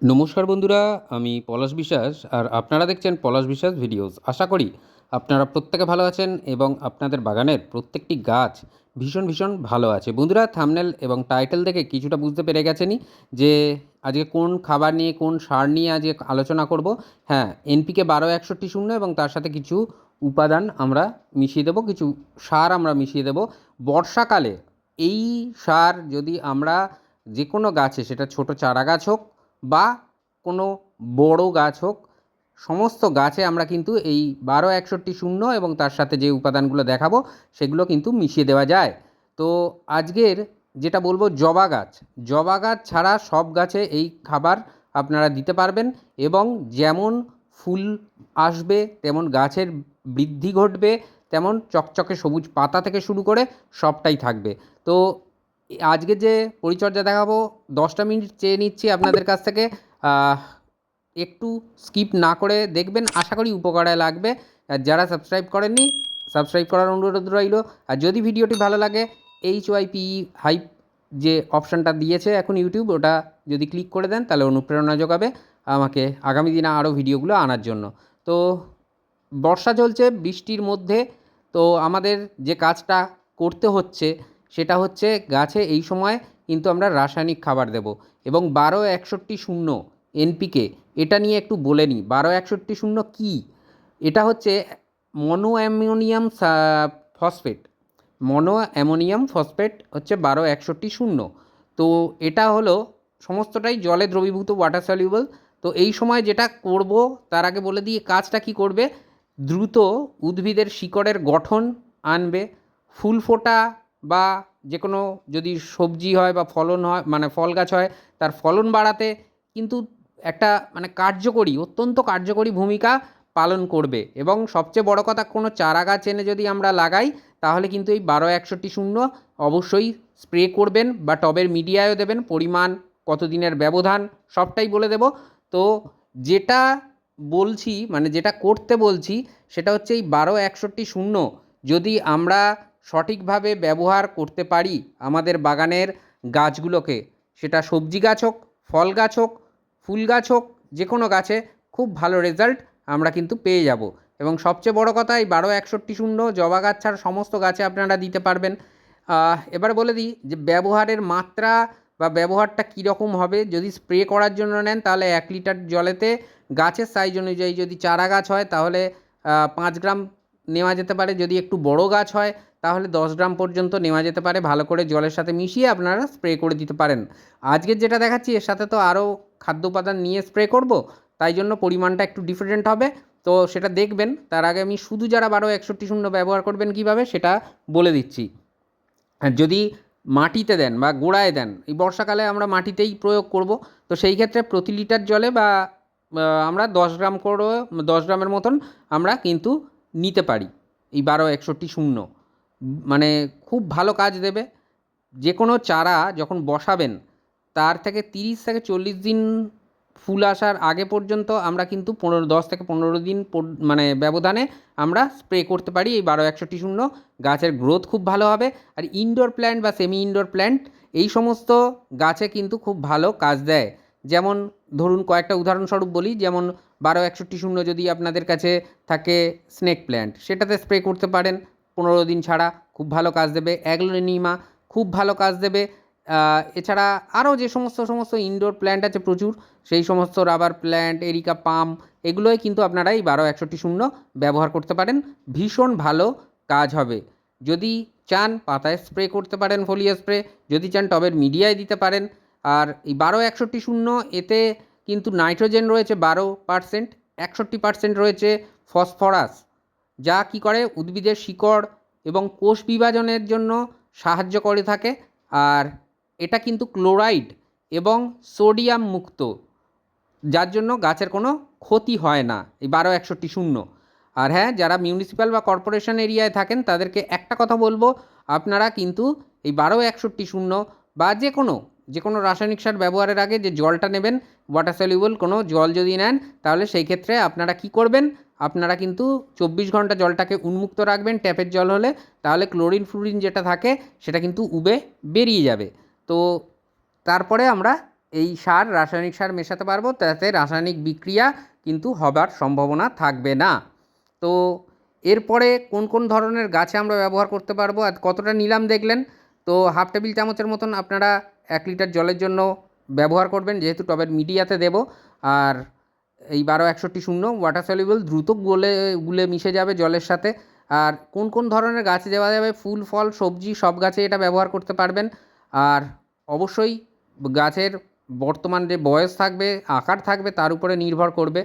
নমস্কার বন্ধুরা, আমি পলাশ বিশ্বাস আর আপনারা দেখছেন পলাশ বিশ্বাস ভিডিওস। আশা করি আপনারা প্রত্যেকে ভালো আছেন এবং আপনাদের বাগানের প্রত্যেকটি গাছ ভীষণ ভীষণ ভালো আছে। বন্ধুরা, থাম্বনেল এবং টাইটেল দেখে কিছুটা বুঝতে পেরে গেছেনই যে আজকে কোন খাবার নিয়ে, কোন সার নিয়ে আজকে আলোচনা করব। হ্যাঁ, এনপিকে 12-61-0 এবং তার সাথে কিছু উপাদান আমরা মিশিয়ে দেবো, কিছু সার আমরা মিশিয়ে দেবো বর্ষাকালে। এই সার যদি আমরা যে কোনো গাছে, সেটা ছোট চারা গাছ হোক বা কোনো বড় গাছ হোক, সমস্ত গাছে আমরা কিন্তু এই 12-61-0 এবং তার সাথে যে উপাদানগুলো দেখাবো সেগুলো কিন্তু মিশিয়ে দেওয়া যায়। তো আজকের যেটা বলবো, জবা গাছ ছাড়া সব গাছে এই খাবার আপনারা দিতে পারবেন এবং যেমন ফুল আসবে, তেমন গাছের বৃদ্ধি ঘটবে, তেমন চকচকে সবুজ পাতা থেকে শুরু করে সবটাই থাকবে। তো আজকে যে পরিচর্যা দেখাবো, 10টা মিনিট চেয়ে নিচ্ছি আপনাদের কাছ থেকে। একটু স্কিপ না করে দেখবেন, আশা করি উপকারে লাগবে। আর যারা সাবস্ক্রাইব করেননি, সাবস্ক্রাইব করার অনুরোধ রইল। আর যদি ভিডিওটি ভালো লাগে, HYPE হাইপ যে অপশানটা দিয়েছে এখন ইউটিউব, ওটা যদি ক্লিক করে দেন তাহলে অনুপ্রেরণা যোগাবে আমাকে আগামী দিনে আরও ভিডিওগুলো আনার জন্য। তো বর্ষা চলছে, বৃষ্টির মধ্যে তো আমাদের যে কাজটা করতে হচ্ছে সেটা হচ্ছে গাছে এই সময় কিন্তু আমরা রাসায়নিক খাবার দেব এবং 12-61-0 এনপিকে, এটা নিয়ে একটু বলে নিই। 12-61-0 কী? এটা হচ্ছে মনো অ্যামোনিয়াম ফসফেট। মনো অ্যামোনিয়াম ফসফেট হচ্ছে 12-61-0। তো এটা হলো সমস্তটাই জলে দ্রবীভূত, ওয়াটার সলিউবল। তো এই সময় যেটা করব, তার আগে বলে দিই কাজটা কি করবে। দ্রুত উদ্ভিদের শিকড়ের গঠন আনবে, ফুল ফোটা বা যে কোনো যদি সবজি হয় বা ফলন হয়, মানে ফল গাছ হয়, তার ফলন বাড়াতে কিন্তু একটা মানে কার্যকরী, অত্যন্ত কার্যকরী ভূমিকা পালন করবে। এবং সবচেয়ে বড় কথা, কোনো চারা গাছ এনে যদি আমরা লাগাই তাহলে কিন্তু এই 12-61-0 অবশ্যই স্প্রে করবেন বা টবের মিডিয়ায়ও দেবেন। পরিমাণ, কতদিনের ব্যবধান, সবটাই বলে দেব। তো যেটা বলছি, মানে যেটা করতে বলছি, সেটা হচ্ছে এই 12-61-0 যদি আমরা সঠিকভাবে ব্যবহার করতে পারি আমাদের বাগানের গাছগুলোকে, সেটা সবজি গাছ হোক, ফল গাছ হোক, ফুল গাছ হোক, যে কোনো গাছে খুব ভালো রেজাল্ট আমরা কিন্তু পেয়ে যাব। এবং সবচেয়ে বড় কথা, এই 12-61-0 জবা গাছ ছাড়া সমস্ত গাছে আপনারা দিতে পারবেন। এবার বলে দিই যে ব্যবহারের মাত্রা বা ব্যবহারটা কীরকম হবে। যদি স্প্রে করার জন্য নেন তাহলে 1 লিটার জলেতে গাছের সাইজ অনুযায়ী, যদি চারা গাছ হয় তাহলে 5 গ্রাম নেওয়া যেতে পারে, যদি একটু বড় গাছ হয় তাহলে 10 গ্রাম পর্যন্ত নেওয়া যেতে পারে। ভালো করে জলের সাথে মিশিয়ে আপনারা স্প্রে করে দিতে পারেন। আজকের যেটা দেখাচ্ছি এর সাথে তো আরও খাদ্য উপাদান নিয়ে স্প্রে করব, তাই জন্য পরিমাণটা একটু ডিফারেন্ট হবে। তো সেটা দেখবেন। তার আগে আমি শুধু যারা 12-61-0 ব্যবহার করবেন কীভাবে সেটা বলে দিচ্ছি। আর যদি মাটিতে দেন বা গোড়ায় দেন, এই বর্ষাকালে আমরা মাটিতেই প্রয়োগ করব। তো সেই ক্ষেত্রে প্রতি লিটার জলে বা আমরা 10 গ্রাম করে, 10 গ্রামের মতন আমরা কিন্তু নিতে পারি এই 12-61-0। মানে খুব ভালো কাজ দেবে। যে কোনো চারা যখন বসাবেন তার থেকে 30 থেকে 40 দিন ফুল আসার আগে পর্যন্ত আমরা কিন্তু 10 থেকে 15 দিন মানে ব্যবধানে আমরা স্প্রে করতে পারি এই 12-61-0। গাছের গ্রোথ খুব ভালো হবে। আর ইনডোর প্ল্যান্ট বা সেমি ইনডোর প্ল্যান্ট, এই সমস্ত গাছে কিন্তু খুব ভালো কাজ দেয়। যেমন ধরুন কয়েকটা উদাহরণস্বরূপ বলি, যেমন 12-61-0 যদি আপনাদের কাছে থাকে স্নেক প্ল্যান্ট, সেটাতে স্প্রে করতে পারেন 15 দিন ছাড়া, খুব ভালো কাজ দেবে। অ্যাগ্লোনিমা খুব ভালো কাজ দেবে। এছাড়া আরও যে সমস্ত ইনডোর প্ল্যান্ট আছে প্রচুর, সেই সমস্ত রাবার প্ল্যান্ট, এরিকা পাম, এগুলোই কিন্তু আপনারা এই 12-61-0 ব্যবহার করতে পারেন। ভীষণ ভালো কাজ হবে। যদি চান পাতায় স্প্রে করতে পারেন ফলিয়া স্প্রে, যদি চান টবের মিডিয়ায় দিতে পারেন। আর এই 12-61-0 এতে কিন্তু নাইট্রোজেন রয়েছে 12%, 61% রয়েছে ফসফরাস, যা কী করে উদ্ভিদের শিকড় এবং কোষ বিভাজনের জন্য সাহায্য করে থাকে। আর এটা কিন্তু ক্লোরাইড এবং সোডিয়াম মুক্ত, যার জন্য গাছের কোনো ক্ষতি হয় না এই 12-61-0। আর হ্যাঁ, যারা মিউনিসিপ্যাল বা কর্পোরেশন এরিয়ায় থাকেন তাদেরকে একটা কথা বলবো, আপনারা কিন্তু এই 12-61-0 বা যে কোনো রাসায়নিক সার ব্যবহারের আগে যে জলটা নেবেন, ওয়াটার সলিউবল কোনো জল যদি নেন, তাহলে সেই ক্ষেত্রে আপনারা কি করবেন, আপনারা কিন্তু 24 ঘন্টা জলটাকে উন্মুক্ত রাখবেন। ট্যাপের জল হলে তাহলে ক্লোরিন ফ্লুরিন যেটা থাকে সেটা কিন্তু উবে বেরিয়ে যাবে। তো তারপরে আমরা এই সার, রাসায়নিক সার মেশাতে পারবো, তাতে রাসায়নিক বিক্রিয়া কিন্তু হবার সম্ভাবনা থাকবে না। তো এরপরে কোন কোন ধরনের গাছে আমরা ব্যবহার করতে পারবো আর কতটা নিলাম দেখলেন। তো হাফ টেবিল চামচের মতন আপনারা 1 লিটার জলের জন্য ব্যবহার করবেন, যেহেতু টবের মিডিয়াতে দেব। আর এই 12-61 ওয়াটার সলিউবল, দ্রুত গলে গুলে মিশে যাবে জলের সাথে। আর কোন কোন ধরনের গাছে দেওয়া যাবে, ফুল ফল সবজি সব গাছে এটা ব্যবহার করতে পারবেন। আর অবশ্যই গাছের বর্তমান যে বয়স থাকবে, আকার থাকবে, তার উপরে নির্ভর করবে।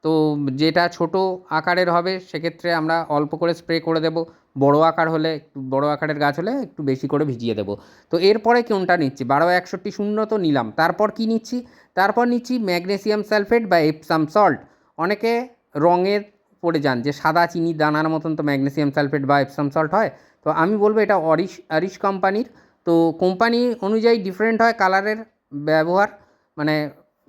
তো যেটা ছোট আকারের হবে সেক্ষেত্রে আমরা অল্প করে স্প্রে করে দেব, বড় আকার হলে, একটু বড় আকারের গাছ হলে একটু বেশি করে ভিজিয়ে দেবো। তো এরপরে কোনটা নিচ্ছি, 12-61 তো নিলাম, তারপর কি নিচ্ছি, তারপর নিচ্ছি ম্যাগনেসিয়াম সালফেট বা এপসাম সল্ট। অনেকে রঙের পড়ে যান যে সাদা চিনি দানার মতন তো ম্যাগনেসিয়াম সালফেট বা এপসাম সল্ট হয়। তো আমি বলবো এটা আরিশ কোম্পানির। তো কোম্পানি অনুযায়ী ডিফারেন্ট হয় কালারের ব্যবহার, মানে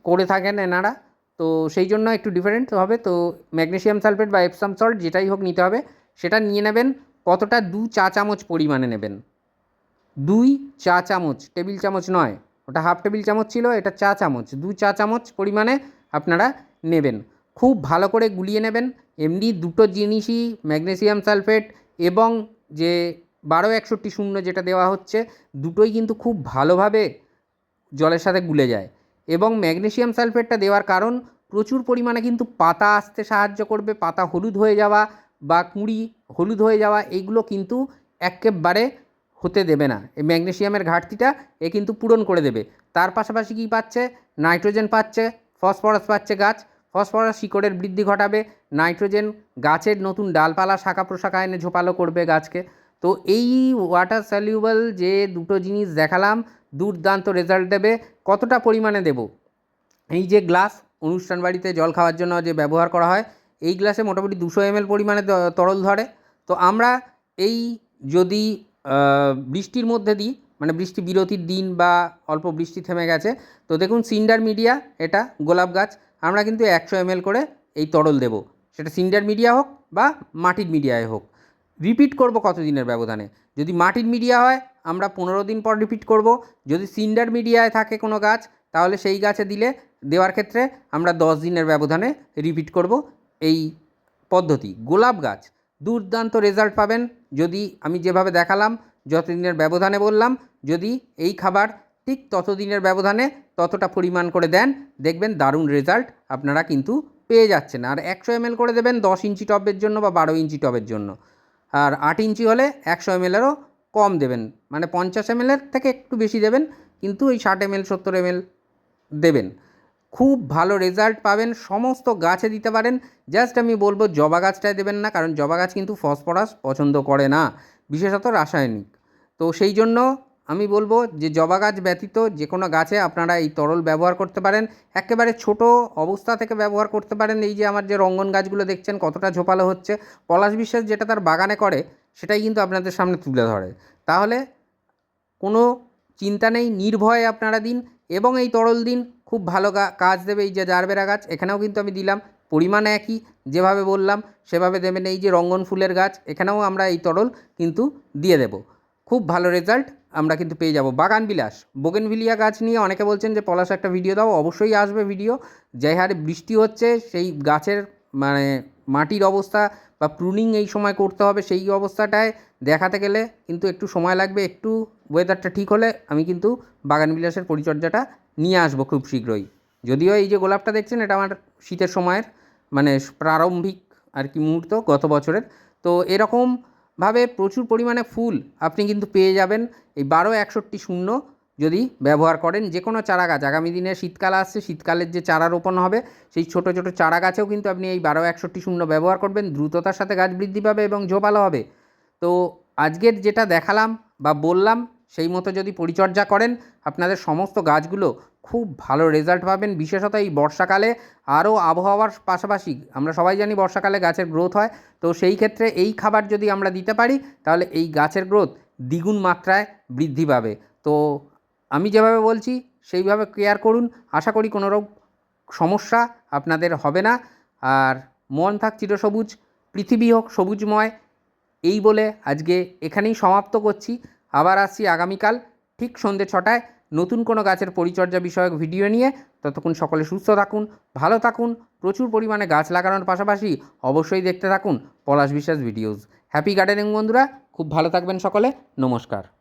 করে থাকেন এনারা। তো সেই জন্য একটু ডিফারেন্ট হবে। তো ম্যাগনেসিয়াম সালফেট বা এপসাম সল্ট যেটাই হোক নিতে হবে। সেটা নিয়ে নেবেন কতটা, 2 চা চামচ পরিমাণে নেবেন। 2 চা চামচ, টেবিল চামচ নয়, ওটা হাফ টেবিল চামচ ছিল, এটা চা চামচ, 2 চা চামচ পরিমাণে আপনারা নেবেন। খুব ভালো করে গুলিয়ে নেবেন। এমনি দুটো জিনিসই, ম্যাগনেসিয়াম সালফেট এবং যে 12-61 যেটা দেওয়া হচ্ছে, দুটোই কিন্তু খুব ভালোভাবে জলের সাথে গুলে যায়। এবং ম্যাগনেসিয়াম সালফেটটা দেওয়ার কারণ, প্রচুর পরিমাণে কিন্তু পাতা আসতে সাহায্য করবে। পাতা হলুদ হয়ে যাওয়া বা কুঁড়ি হলুদ হয়ে যাওয়া, এইগুলো কিন্তু একেবারে হতে দেবে না। এই ম্যাগনেসিয়ামের ঘাটতিটা এ কিন্তু পূরণ করে দেবে। তার পাশাপাশি কী পাচ্ছে, নাইট্রোজেন পাচ্ছে, ফসফরাস পাচ্ছে গাছ। ফসফরাস শিকড়ের বৃদ্ধি ঘটাবে, নাইট্রোজেন গাছের নতুন ডালপালা শাখা প্রশাখা এনে ঝোপালো করবে গাছকে। তো এই ওয়াটার সলিউবল যে দুটো জিনিস দেখালাম, দুর্দান্ত রেজাল্ট দেবে। কতটা পরিমাণে দেব, এই যে গ্লাস অনুষ্ঠান বাড়িতে জল খাওয়ার জন্য যে ব্যবহার করা হয়, এই গ্লাসে মোটামুটি 200 ml পরিমাণে তরল ধরে। তো আমরা এই যদি বৃষ্টির মধ্যে দিই, মানে বৃষ্টি বিরতির দিন বা অল্প বৃষ্টি থেমে গেছে, তো দেখুন সিন্ডার মিডিয়া, এটা গোলাপ গাছ, আমরা কিন্তু 100 ml করে এই তরল দেব। সেটা সিন্ডার মিডিয়া হোক বা মাটির মিডিয়ায় হোক। রিপিট করব কত দিনের ব্যবধানে, যদি মাটির মিডিয়া হয় আমরা 15 দিন পর রিপিট করব। যদি সিন্ডার মিডিয়ায় থাকে কোনো গাছ, তাহলে সেই গাছে দেওয়ার ক্ষেত্রে আমরা 10 দিনের ব্যবধানে রিপিট করব। এই পদ্ধতি, গোলাপ গাছ দুর্দান্ত রেজাল্ট পাবেন যদি আমি যেভাবে দেখালাম, যত দিনের ব্যবধানে বললাম, যদি এই খাবার ঠিক তত দিনের ব্যবধানে ততটা পরিমাণ করে দেন, দেখবেন দারুণ রেজাল্ট আপনারা কিন্তু পেয়ে যাচ্ছেন। আর 100 ml করে দেবেন 10 ইঞ্চি টবের জন্য বা 12 ইঞ্চি টবের জন্য। আর 8 ইঞ্চি হলে 100 ml-এরও কম দেবেন, মানে 50 ml-এর থেকে একটু বেশি দেবেন, কিন্তু এই 60 ml 70 ml দেবেন। খুব ভালো রেজাল্ট পাবেন, সমস্ত গাছে দিতে পারেন। জাস্ট আমি বলবো জবা গাছটায় দেবেন না, কারণ জবা গাছ কিন্তু ফসফরাস পছন্দ করে না, বিশেষত রাসায়নিক। তো সেই জন্য আমি বলবো যে জবা গাছ ব্যতীত যে কোনো গাছে আপনারা এই তরল ব্যবহার করতে পারেন। একেবারে ছোট অবস্থা থেকে ব্যবহার করতে পারেন। এই যে আমার যে রঙ্গন গাছগুলো দেখছেন কতটা ঝোপালো হচ্ছে, পলাশ বিশ্বাস যেটা তার বাগানে করে সেটাই কিন্তু আপনাদের সামনে তুলে ধরে। তাহলে কোনো চিন্তা নেই, নির্ভয়ে আপনারা দিন এবং এই তরল দিন, খুব ভালো কাজ দেবে। এই যে জারবেরা গাছ, এখানেও কিন্তু আমি দিলাম, পরিমাণ একই, যেভাবে বললাম সেভাবে দেবেন। এই যে রঙ্গন ফুলের গাছ, এখানেও আমরা এই তরল কিন্তু দিয়ে দেব। খুব ভালো রেজাল্ট আমরা কিন্তু পেয়ে যাব। বাগান বিলাস বোগেনভিলিয়া গাছ নিয়ে অনেকে বলছেন যে পলাশ একটা ভিডিও দাও, অবশ্যই আসবে ভিডিও। যে হারে বৃষ্টি হচ্ছে, সেই গাছের মানে মাটির অবস্থা বা প্রুনিং এই সময় করতে হবে, সেই অবস্থাটায় দেখাতে গেলে কিন্তু একটু সময় লাগবে। একটু ওয়েদারটা ঠিক হলে আমি কিন্তু বাগান বিলাসের পরিচর্যাটা নিয়ে আসবো খুব শীঘ্রই। যদিও এই যে গোলাপটা দেখছেন, এটা আমার শীতের সময়ের মানে প্রারম্ভিক আর কি মুহূর্ত গত বছরের। তো এরকমভাবে প্রচুর পরিমাণে ফুল আপনি কিন্তু পেয়ে যাবেন এই 12-61 যদি ব্যবহার করেন। যে কোনো চারা গাছ, আগামী দিনে শীতকাল আসছে, শীতকালের যে চারা রোপণ হবে সেই ছোটো ছোটো চারা গাছেও কিন্তু আপনি এই 12-61 ব্যবহার করবেন, দ্রুততার সাথে গাছ বৃদ্ধি পাবে এবং ঝোপালো হবে। তো আজকের যেটা দেখালাম বা বললাম, সেই মতো যদি পরিচর্যা করেন, আপনাদের সমস্ত গাছগুলো খুব ভালো রেজাল্ট পাবেন। বিশেষত এই বর্ষাকালে আরও আবহাওয়ার পাশাপাশি আমরা সবাই জানি বর্ষাকালে গাছের গ্রোথ হয়। তো সেই ক্ষেত্রে এই খাবার যদি আমরা দিতে পারি, তাহলে এই গাছের গ্রোথ দ্বিগুণ মাত্রায় বৃদ্ধি পাবে। তো আমি যেভাবে বলছি সেইভাবে কেয়ার করুন, আশা করি কোনো সমস্যা আপনাদের হবে না। আর মন থাক চিরসবুজ, পৃথিবী হোক সবুজময়, এই বলে আজকে এখানেই সমাপ্ত করছি। আবার আসছি আগামীকাল ঠিক সন্ধ্যে 6টায়। নতুন কোনো গাছের পরিচর্যা বিষয়ক ভিডিও নিয়ে। ততক্ষণ সকলে সুস্থ থাকুন, ভালো থাকুন, প্রচুর পরিমাণে গাছ লাগানোর পাশাপাশি অবশ্যই দেখতে থাকুন পলাশ বিশ্বাস ভিডিওস। হ্যাপি গার্ডেনিং বন্ধুরা, খুব ভালো থাকবেন সকলে। নমস্কার।